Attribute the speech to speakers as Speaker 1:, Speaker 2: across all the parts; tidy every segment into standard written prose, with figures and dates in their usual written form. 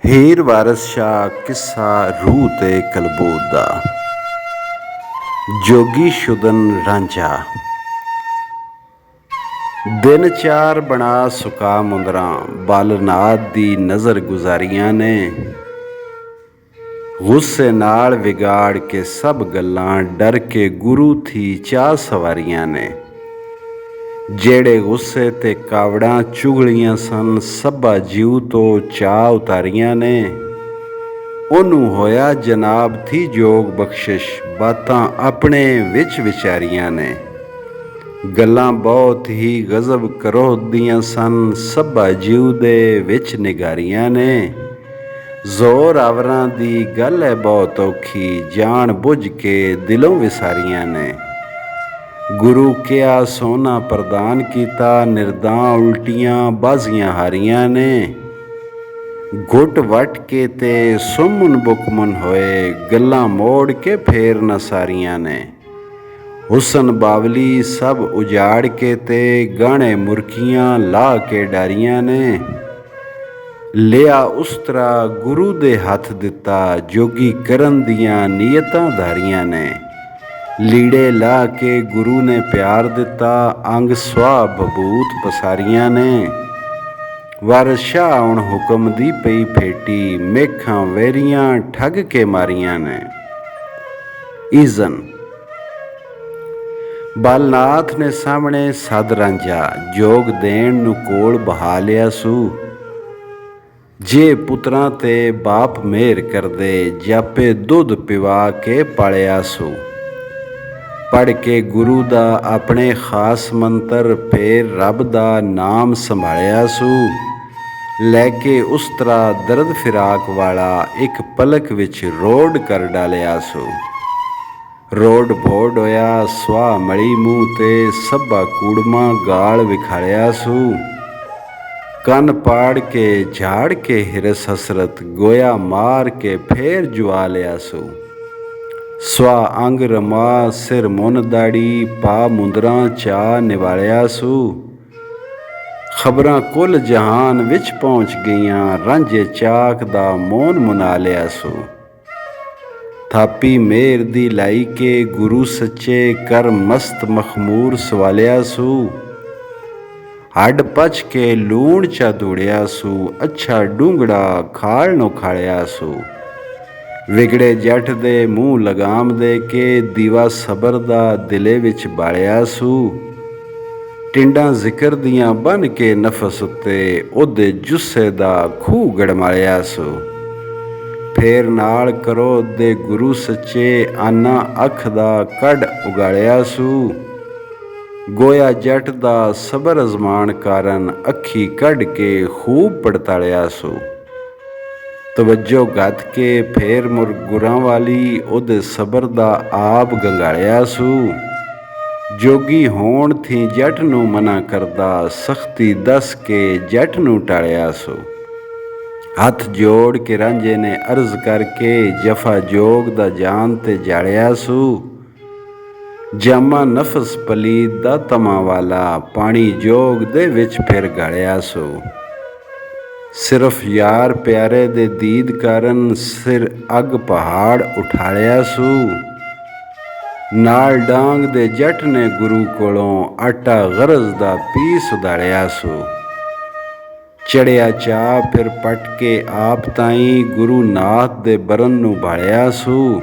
Speaker 1: ਹੀਰ ਵਾਰਿਸ ਸ਼ਾਹ ਕਿੱਸਾ ਰੂਹ ਤੇ ਕਲਬੂਤ ਦਾ। ਜੋਗੀ ਸ਼ੁਦਨ ਰਾਂਝਾ। ਦਿਨ ਚਾਰ ਬਣਾ ਸੁਕਾ ਮੁੰਦਰਾਂ, ਬਾਲਨਾਥ ਦੀ ਨਜ਼ਰ ਗੁਜ਼ਾਰੀਆਂ ਨੇ। ਗੁੱਸੇ ਨਾਲ ਵਿਗਾੜ ਕੇ ਸਭ ਗੱਲਾਂ, ਡਰ ਕੇ ਗੁਰੂ ਥੀ ਚਾਹ ਸਵਾਰੀਆਂ ਨੇ। ਜਿਹੜੇ ਗੁੱਸੇ ਤੇ ਕਾਵੜਾਂ ਚੁਗਲੀਆਂ ਸਨ, ਸਭਾ ਜੀਉ ਤੋਂ ਚਾਹ ਉਤਾਰੀਆਂ ਨੇ। ਉਹਨੂੰ ਹੋਇਆ ਜਨਾਬ ਥੀ ਜੋਗ ਬਖਸ਼ਿਸ਼, ਬਾਤਾਂ ਆਪਣੇ ਵਿੱਚ ਵਿਚਾਰੀਆਂ ਨੇ। ਗੱਲਾਂ ਬਹੁਤ ਹੀ ਗਜ਼ਬ ਕਰੋਹ ਦੀਆਂ ਸਨ, ਸਭਾ ਜੀਉ ਦੇ ਵਿੱਚ ਨਿਗਾਰੀਆਂ ਨੇ। ਜ਼ੋਰ ਆਵਰਾਂ ਦੀ ਗੱਲ ਹੈ ਬਹੁਤ ਔਖੀ, ਜਾਣ ਬੁੱਝ ਕੇ ਦਿਲੋਂ ਵਿਸਾਰੀਆਂ ਨੇ। ਗੁਰੂ ਕਿਹਾ ਸੋਨਾ ਪ੍ਰਦਾਨ ਕੀਤਾ, ਨਿਰਦਾਂ ਉਲਟੀਆਂ ਬਾਜ਼ੀਆਂ ਹਾਰੀਆਂ ਨੇ। ਘੁੱਟ ਵੱਟ ਕੇ ਤੇ ਸੁਮਨ ਬੁਕਮਨ ਹੋਏ, ਗੱਲਾਂ ਮੋੜ ਕੇ ਫੇਰ ਨਾ ਸਾਰੀਆਂ ਨੇ। ਹੁਸਨ ਬਾਵਲੀ ਸਭ ਉਜਾੜ ਕੇ ਤੇ ਗਾਣੇ ਮੁਰਕੀਆਂ ਲਾ ਕੇ ਡਾਰੀਆਂ ਨੇ। ਲਿਆ ਉਸਤਰਾ ਗੁਰੂ ਦੇ ਹੱਥ ਦਿੱਤਾ, ਜੋਗੀ ਕਰਨ ਦੀਆਂ ਨੀਅਤਾਂ ਧਾਰੀਆਂ ਨੇ। ਲੀੜੇ ਲਾ ਕੇ ਗੁਰੂ ਨੇ ਪਿਆਰ ਦਿੱਤਾ, ਅੰਗ ਸੁਆਹ ਬਬੂਤ ਪਸਾਰੀਆਂ ਨੇ। ਵਾਰਿਸ ਸ਼ਾਹ ਹੁਣ ਹੁਕਮ ਦੀ ਪਈ ਫੇਟੀ, ਮੇਖਾਂ ਵੈਰੀਆਂ ਠੱਗ ਕੇ ਮਾਰੀਆਂ ਨੇ। ਈਜ਼ਨ। ਬਾਲਨਾਥ ਨੇ ਸਾਹਮਣੇ ਸੱਦ ਰਾਂਝਾ, ਜੋਗ ਦੇਣ ਨੂੰ ਕੋਲ ਬਹਾ ਲਿਆ ਸੂ। ਜੇ ਪੁੱਤਰਾਂ ਤੇ ਬਾਪ ਮਿਹਰ ਕਰਦੇ, ਜਾਪੇ ਦੁੱਧ ਪਿਵਾ ਕੇ ਪਾਲਿਆ ਸੂ। ਪੜ੍ਹ ਕੇ ਗੁਰੂ ਦਾ ਆਪਣੇ ਖਾਸ ਮੰਤਰ, ਫੇਰ ਰੱਬ ਦਾ ਨਾਮ ਸੰਭਾਲਿਆ ਸੂ। ਲੈ ਕੇ ਉਸਤਰਾ ਦਰਦ ਫਿਰਾਕ ਵਾਲਾ, ਇੱਕ ਪਲਕ ਵਿੱਚ ਰੋਡ ਕਰ ਡਾਲਿਆ ਸੂ। ਰੋਡ ਭੋੜ ਹੋਇਆ ਸੁਆਹ ਮਲੀ ਮੂੰਹ ਤੇ, ਸਭਾ ਕੂੜਮਾ ਗਾਲ ਵਿਖਾਲਿਆ ਸੂ। ਕੰਨ ਪਾੜ ਕੇ ਝਾੜ ਕੇ ਹਿਰਸ ਹਸਰਤ, ਗੋਇਆ ਮਾਰ ਕੇ ਫੇਰ ਜੁਆ ਲਿਆ ਸੂ। ਸੁਆਹ ਅੰਗ ਰਮਾ ਸਿਰ ਮੁੰਨ ਦਾੜੀ, ਪਾ ਮੁੰਦਰਾਂ ਚਾ ਨਿਵਾਲਿਆ ਸੂ। ਖ਼ਬਰਾਂ ਕੁੱਲ ਜਹਾਨ ਵਿੱਚ ਪਹੁੰਚ ਗਈਆਂ, ਰਾਂਝੇ ਚਾਕ ਦਾ ਮੋਨ ਮੁਨਾ ਲਿਆ ਸੂ। ਥਾਪੀ ਮੇਰ ਦੀ ਲਾਈ ਕੇ ਗੁਰੂ ਸੱਚੇ, ਕਰ ਮਸਤ ਮਖਮੂਰ ਸਵਾਲਿਆ ਸੂ। ਹੱਡ ਪਚ ਕੇ ਲੂਣ ਚਾ ਦੂੜਿਆ ਸੂ, ਅੱਛਾ ਡੂੰਗੜਾ ਖਾਲ ਨੂੰ ਖਾਲਿਆ ਸੂ। ਵਿਗੜੇ ਜੱਟ ਦੇ ਮੂੰਹ ਲਗਾਮ ਦੇ ਕੇ, ਦੀਵਾ ਸਬਰ ਦਾ ਦਿਲੇ ਵਿੱਚ ਬਾਲਿਆ ਸੂ। ਟਿੰਡਾਂ ਜ਼ਿਕਰ ਦੀਆਂ ਬੰਨ ਕੇ ਨਫਸ ਉੱਤੇ, ਉਹਦੇ ਜੁੱਸੇ ਦਾ ਖੂਹ ਗੜਮਾਲਿਆ ਸੂ। ਫੇਰ ਨਾਲ ਕਰੋ ਦੇ ਗੁਰੂ ਸੱਚੇ, ਆਨਾ ਅੱਖ ਦਾ ਕੱਢ ਉਗਾਲਿਆ ਸੂ। ਗੋਇਆ ਜੱਟ ਦਾ ਸਬਰ ਅਜ਼ਮਾਨ ਕਾਰਨ, ਅੱਖੀ ਕੱਢ ਕੇ ਖੂਬ ਪੜਤਾਲਿਆ ਸੂ। ਤਵੱਜੋ ਗੱਤ ਕੇ ਫੇਰ ਮੁਰਗੁਰਾਂ ਵਾਲੀ, ਉਹਦੇ ਸਬਰ ਦਾ ਆਪ ਗੰਗਾਲਿਆ ਸੂ। ਜੋਗੀ ਹੋਣ ਥੀ ਜੱਟ ਨੂੰ ਮਨਾ ਕਰਦਾ, ਸਖਤੀ ਦੱਸ ਕੇ ਜੱਟ ਨੂੰ ਟਾਲਿਆ ਸੂ। ਹੱਥ ਜੋੜ ਕੇ ਰਾਂਝੇ ਨੇ ਅਰਜ਼ ਕਰਕੇ, ਜਫਾ ਜੋਗ ਦਾ ਜਾਨ ਤੇ ਜਾਲਿਆ ਸੂ। ਜਾਮਾ ਨਫਸ ਪਲੀਤ ਦਾ ਤਮਾ ਵਾਲਾ, ਪਾਣੀ ਜੋਗ ਦੇ ਵਿੱਚ ਫਿਰ ਗਾਲਿਆ ਸੂ। ਸਿਰਫ ਯਾਰ ਪਿਆਰੇ ਦੇ ਦੀਦ ਕਾਰਨ, ਸਿਰ ਅੱਗ ਪਹਾੜ ਉਠਾਲਿਆ ਸੂ। ਨਾਲ ਡਾਂਗ ਦੇ ਜੱਟ ਨੇ ਗੁਰੂ ਕੋਲੋਂ, ਆਟਾ ਗਰਜ਼ ਦਾ ਪੀਸ ਉਧਾਲਿਆ ਸੂ। ਚੜਿਆ ਚਾ ਫਿਰ ਪਟ ਕੇ ਆਪ ਤਾਈਂ, ਗੁਰੂ ਨਾਥ ਦੇ ਬਰਨ ਨੂੰ ਭਾਲਿਆ ਸੂ।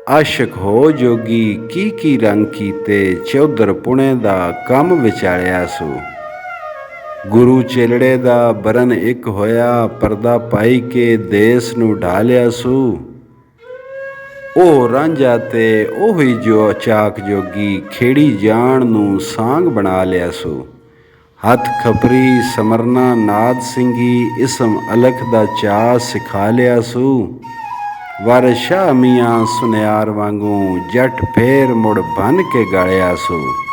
Speaker 1: ਆਸ਼ਕ ਹੋ ਜੋਗੀ ਕੀ ਰੰਗ ਕੀਤੇ, ਚੌਧਰ ਪੁਣੇ ਦਾ ਕੰਮ ਵਿਚਾਲਿਆ ਸੂ। ਗੁਰੂ ਚੇਲੜੇ ਦਾ ਬਰਨ ਇੱਕ ਹੋਇਆ, ਪਰਦਾ ਪਾਈ ਕੇ ਦੇਸ ਨੂੰ ਢਾਲਿਆ ਸੂ। ਉਹ ਰਾਂਝਾ ਤੇ ਉਹੀ ਜੋ ਚਾਕ ਜੋਗੀ, ਖੇੜੀ ਜਾਣ ਨੂੰ ਸਾਂਗ ਬਣਾ ਲਿਆ ਸੂ। ਹੱਥ ਖਪਰੀ ਸਮਰਨਾ ਨਾਦ ਸਿੰਘੀ, ਇਸਮ ਅਲਖ ਦਾ ਚਾਅ ਸਿਖਾ ਲਿਆ ਸੂ। ਵਾਰਿਸ ਸ਼ਾਹ ਮੀਆਂ ਸੁਨਿਆਰ ਵਾਂਗੂ, ਜੱਟ ਫੇਰ ਮੁੜ ਬਨ ਕੇ ਗਾਲਿਆ ਸੂ।